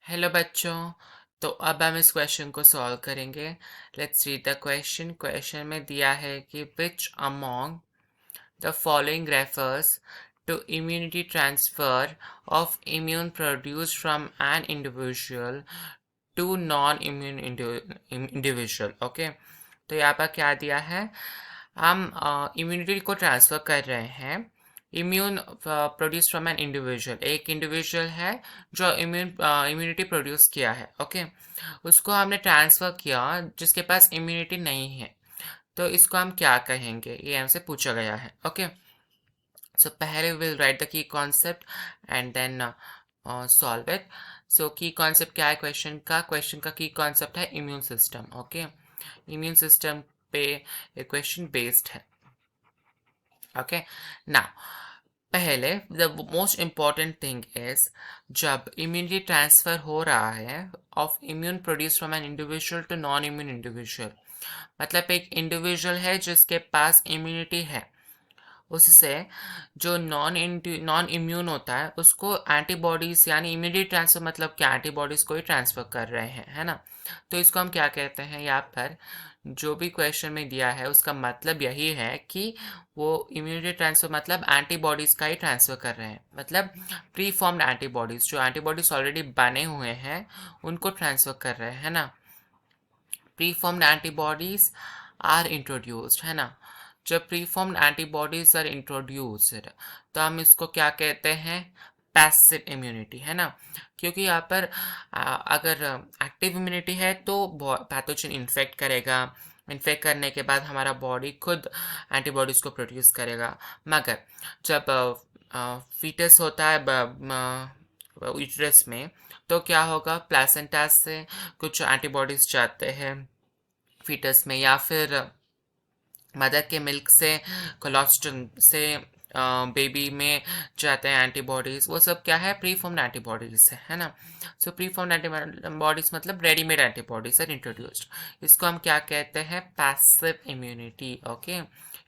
Hello बच्चों। तो अब हम इस क्वेश्चन को सॉल्व करेंगे। Let's read the question. Question में दिया है कि which among the following refers to immunity transfer of immune produced from an individual to non immune individual. Okay, तो यहाँ पर क्या दिया है, हम इम्यूनिटी को ट्रांसफ़र कर रहे हैं। Immune produce from an individual, एक इंडिविजुअल है जो इम्यूनिटी प्रोड्यूस किया है। ओके, उसको हमने ट्रांसफ़र किया जिसके पास इम्यूनिटी नहीं है, तो इसको हम क्या कहेंगे, ये हमसे पूछा गया है। ओके, सो पहले will write the key concept and then solve it. So key concept क्या है क्वेश्चन का की कॉन्सेप्ट है immune system. Okay, immune system पे ये क्वेश्चन बेस्ड है। ओके, नाउ पहले the most important thing is, जब इम्यूनिटी ट्रांसफर हो रहा है of immune produce from an individual to non immune individual, मतलब एक इंडिविजुअल है जिसके पास इम्यूनिटी है, उससे जो नॉन इम्यून होता है उसको एंटीबॉडीज, यानी इम्यूनिटी ट्रांसफर मतलब क्या, एंटीबॉडीज को ही ट्रांसफर कर रहे हैं, है ना। तो इसको हम क्या कहते हैं, यहाँ पर जो भी क्वेश्चन में दिया है उसका मतलब यही है कि वो इम्यूनिटी ट्रांसफर मतलब एंटीबॉडीज का ही ट्रांसफर कर रहे हैं, मतलब प्री फॉर्म्ड एंटीबॉडीज, जो एंटीबॉडीज ऑलरेडी बने हुए हैं उनको ट्रांसफर कर रहे हैं ना। Pre formed antibodies are introduced, है ना। जब pre formed antibodies are introduced तो हम इसको क्या कहते हैं, पैसिव इम्यूनिटी, है ना। क्योंकि यहाँ पर अगर एक्टिव इम्यूनिटी है तो पैथोजन इन्फेक्ट करेगा, इन्फेक्ट करने के बाद हमारा बॉडी खुद एंटीबॉडीज को प्रोड्यूस करेगा। मगर जब फीटस होता है यूट्रस में, तो क्या होगा, प्लेसेंटा से कुछ एंटीबॉडीज जाते हैं फीटस में, या फिर मदर के मिल्क से, कोलोस्ट्रम से बेबी में जाते हैं एंटीबॉडीज़। वो सब क्या है, प्री फॉर्म्ड एंटीबॉडीज़ है ना। सो प्री फॉर्म्ड एंटीबॉडीज़ मतलब रेडीमेड एंटीबॉडीज़ आर इंट्रोड्यूस्ड। इसको हम क्या कहते हैं, पैसिव इम्यूनिटी। ओके,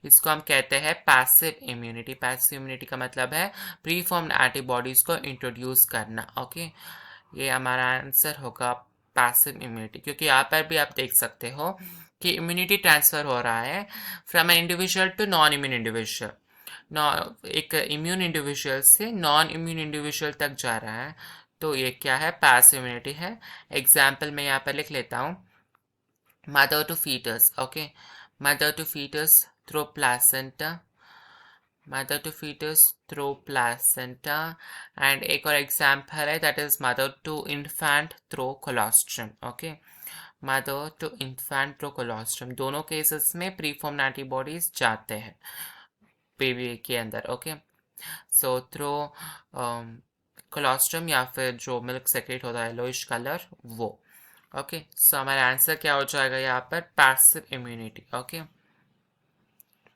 इसको हम कहते हैं पैसिव इम्यूनिटी। पैसिव इम्यूनिटी का मतलब है प्री फॉर्म्ड एंटीबॉडीज़ को इंट्रोड्यूस करना। ओके, ये हमारा आंसर होगा पैसिव इम्यूनिटी, क्योंकि यहाँ पर भी आप देख सकते हो कि इम्यूनिटी ट्रांसफर हो रहा है from an individual to non immune individual. एक इम्यून इंडिविजुअल से नॉन इम्यून इंडिविजुअल तक जा रहा है, तो ये क्या है, पैसिव इम्यूनिटी है। एग्जाम्पल मैं यहाँ पर लिख लेता हूँ, mother to foetus. Okay, mother to foetus through placenta, mother to foetus through placenta. And एक और एग्जाम्पल है, that is mother to infant through colostrum. Okay, mother to infant through colostrum, दोनों केसेस में प्रीफॉर्म्ड एंटीबॉडीज जाते हैं baby के अंदर। Okay, सो throw colostrum या फिर जो मिल्क सेक्रेट होता है येलोइश कलर, वो। ओके, सो हमारा आंसर क्या हो जाएगा यहाँ पर, passive immunity. Okay,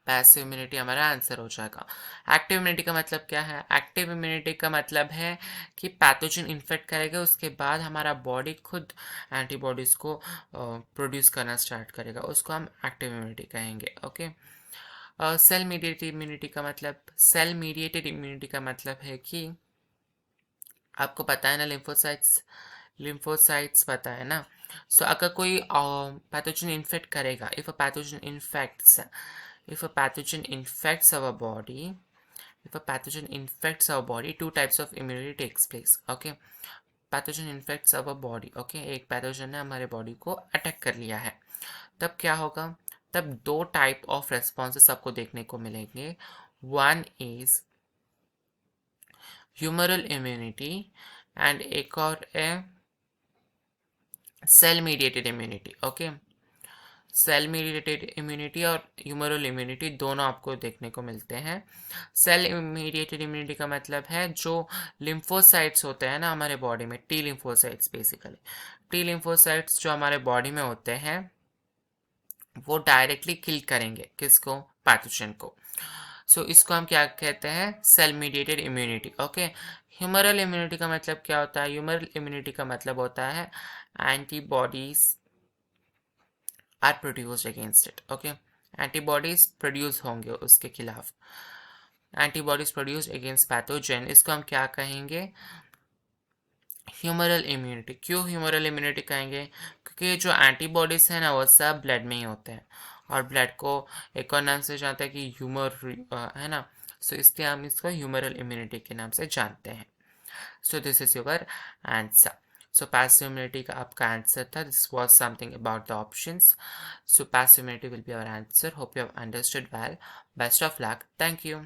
passive immunity हमारा आंसर हो जाएगा। एक्टिव इम्यूनिटी का मतलब क्या है, एक्टिव इम्यूनिटी का मतलब है कि पैथोजन इन्फेक्ट करेगा, उसके बाद हमारा बॉडी खुद एंटीबॉडीज़ को प्रोड्यूस करना स्टार्ट करेगा, उसको हम एक्टिव इम्यूनिटी कहेंगे। ओके, सेल मीडिएटेड इम्यूनिटी का मतलब, सेल मीडिएटेड इम्यूनिटी का मतलब है कि आपको पता है ना, लिम्फोसाइट्स, लिम्फोसाइट्स पता है ना। सो अगर कोई पैथोजन इन्फेक्ट करेगा, if a pathogen infects, if a pathogen infects our body, if a pathogen infects our body, two types of immunity takes place. Okay, pathogen infects our body. Okay, एक pathogen ने हमारे body को attack कर लिया है, तब क्या होगा, तब दो टाइप ऑफ रेस्पॉन्सेस आपको देखने को मिलेंगे। One is humoral immunity and एक और है cell mediated immunity. Okay, cell mediated immunity और ह्यूमरल इम्यूनिटी दोनों आपको देखने को मिलते हैं। सेल मीडिएटेड इम्यूनिटी का मतलब है जो लिम्फोसाइट्स होते हैं ना हमारे बॉडी में, T lymphocytes basically, T lymphocytes जो हमारे बॉडी में होते हैं वो डायरेक्टली किल करेंगे किसको, पैथोजन को। सो इसको हम क्या कहते हैं, cell mediated immunity. Okay, humoral immunity का मतलब क्या होता है, ह्यूमरल इम्यूनिटी का मतलब होता है antibodies are produced against it. Okay, antibodies produce होंगे उसके खिलाफ, एंटीबॉडीज प्रोड्यूस्ड अगेंस्ट पैथोजन, इसको हम क्या कहेंगे, ह्यूमरल इम्यूनिटी, क्यों ह्यूमरल इम्यूनिटी कहेंगे? क्योंकि जो एंटीबॉडीज हैं ना वो सब ब्लड में ही होते हैं, और ब्लड को एक और नाम से जानते हैं कि ह्यूमर, है ना, सो इसलिए हम इसको ह्यूमरल इम्यूनिटी के नाम से जानते हैं। So this is your answer. So passive immunity का आपका आंसर था, this was something about the options. So passive immunity will be our answer. Hope you have understood well. Best of luck, thank you.